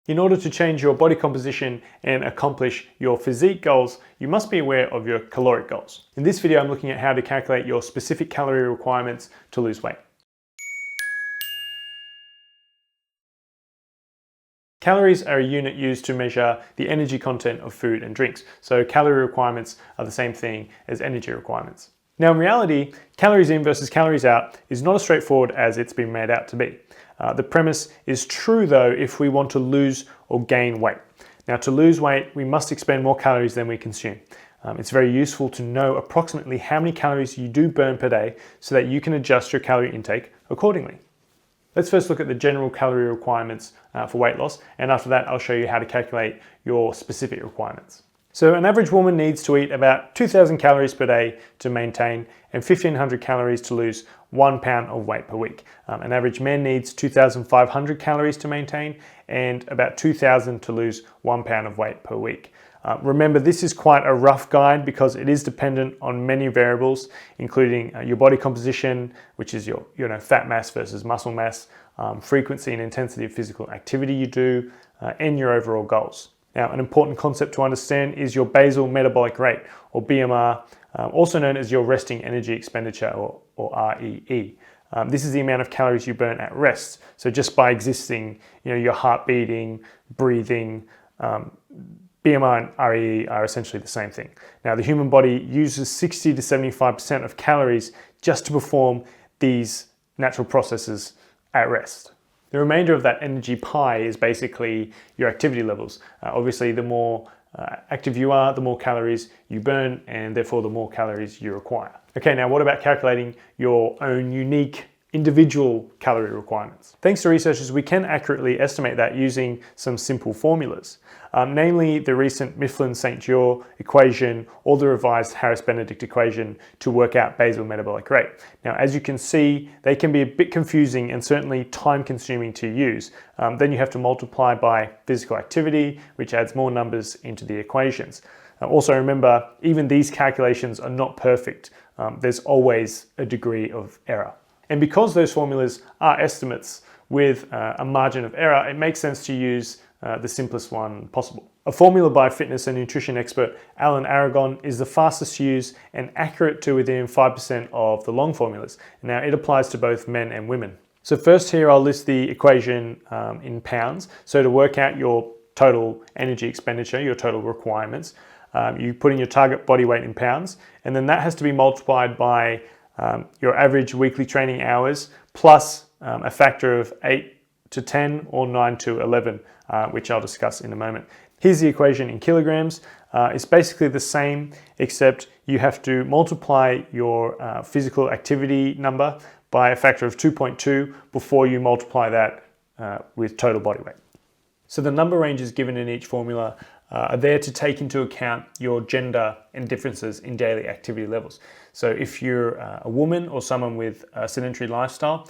In order to change your body composition and accomplish your physique goals, you must be aware of your caloric goals. In this video, I'm looking at how to calculate your specific calorie requirements to lose weight. Calories are a unit used to measure the energy content of food and drinks. So calorie requirements are the same thing as energy requirements. Now in reality, calories in versus calories out is not as straightforward as it's been made out to be. The premise is true though if we want to lose or gain weight. Now to lose weight, we must expend more calories than we consume. It's very useful to know approximately how many calories you do burn per day so that you can adjust your calorie intake accordingly. Let's first look at the general calorie requirements for weight loss, and after that I'll show you how to calculate your specific requirements. So an average woman needs to eat about 2,000 calories per day to maintain and 1,500 calories to lose 1 pound of weight per week. An average man needs 2,500 calories to maintain and about 2,000 to lose 1 pound of weight per week. Remember, this is quite a rough guide because it is dependent on many variables, including your body composition, which is your fat mass versus muscle mass, frequency and intensity of physical activity you do, and your overall goals. Now, an important concept to understand is your basal metabolic rate, or BMR, also known as your resting energy expenditure, or REE. This is the amount of calories you burn at rest. So just by existing, your heart beating, breathing, BMR and REE are essentially the same thing. Now, the human body uses 60 to 75% of calories just to perform these natural processes at rest. The remainder of that energy pie is basically your activity levels. Obviously, the more active you are, the more calories you burn, and therefore the more calories you require. Okay, now what about calculating your own unique individual calorie requirements? Thanks to researchers, we can accurately estimate that using some simple formulas, namely the recent Mifflin-St. Jeor equation or the revised Harris-Benedict equation to work out basal metabolic rate. Now, as you can see, they can be a bit confusing and certainly time-consuming to use. Then you have to multiply by physical activity, which adds more numbers into the equations. Also remember, even these calculations are not perfect. There's always a degree of error. And because those formulas are estimates with a margin of error, it makes sense to use the simplest one possible. A formula by fitness and nutrition expert Alan Aragon is the fastest to use and accurate to within 5% of the long formulas. Now it applies to both men and women. So first here I'll list the equation in pounds. So to work out your total energy expenditure, your total requirements, you put in your target body weight in pounds, and then that has to be multiplied by your average weekly training hours plus a factor of 8 to 10 or 9 to 11, which I'll discuss in a moment. Here's the equation in kilograms. It's basically the same, except you have to multiply your physical activity number by a factor of 2.2 before you multiply that with total body weight. So the number ranges given in each formula are there to take into account your gender and differences in daily activity levels. So if you're a woman or someone with a sedentary lifestyle,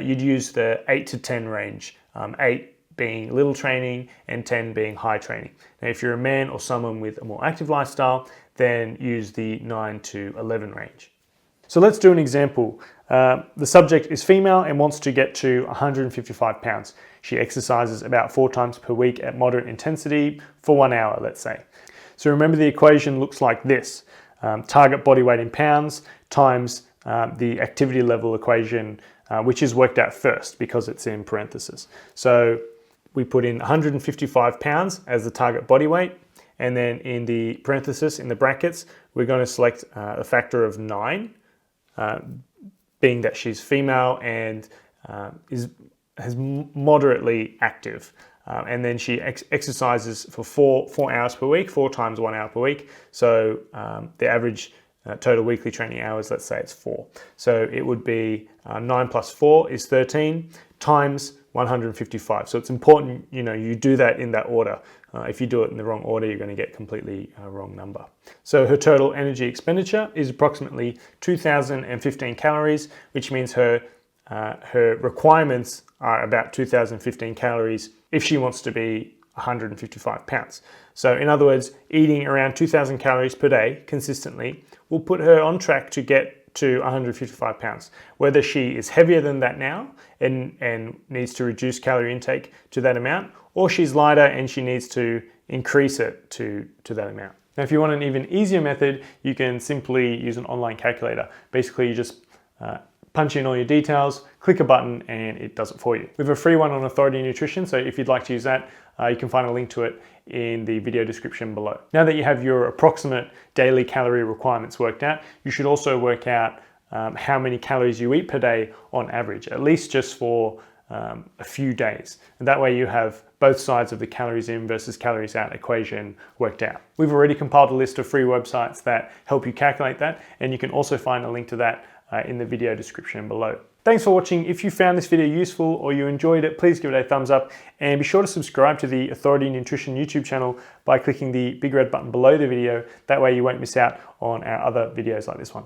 you'd use the 8 to 10 range, 8 being little training and 10 being high training. Now, if you're a man or someone with a more active lifestyle, then use the 9 to 11 range. So let's do an example. The subject is female and wants to get to 155 pounds. She exercises about 4 times per week at moderate intensity for 1 hour, let's say. So remember, the equation looks like this. Target body weight in pounds times the activity level equation, which is worked out first because it's in parentheses. So we put in 155 pounds as the target body weight, and then in the parentheses, in the brackets, we're going to select a factor of 9, being that she's female and is moderately active. And then she exercises for 4 hours per week, 4 times 1 hour per week. So the average total weekly training hours, let's say it's 4. So it would be 9 plus 4 is 13 times 155. So it's important, you do that in that order. If you do it in the wrong order, you're going to get completely wrong number. So her total energy expenditure is approximately 2,015 calories, which means her requirements are about 2,015 calories if she wants to be 155 pounds. So in other words, eating around 2,000 calories per day consistently will put her on track to get to 155 pounds. Whether she is heavier than that now and needs to reduce calorie intake to that amount, or she's lighter and she needs to increase it to that amount. Now, if you want an even easier method, you can simply use an online calculator. Basically, you just punch in all your details, click a button, and it does it for you. We have a free one on Authority Nutrition, so if you'd like to use that, you can find a link to it in the video description below. Now that you have your approximate daily calorie requirements worked out, you should also work out how many calories you eat per day on average, at least just for a few days. And that way you have both sides of the calories in versus calories out equation worked out. We've already compiled a list of free websites that help you calculate that, and you can also find a link to that in the video description below. Thanks for watching. If you found this video useful or you enjoyed it, please give it a thumbs up, and be sure to subscribe to the Authority Nutrition YouTube channel by clicking the big red button below the video. That way you won't miss out on our other videos like this one.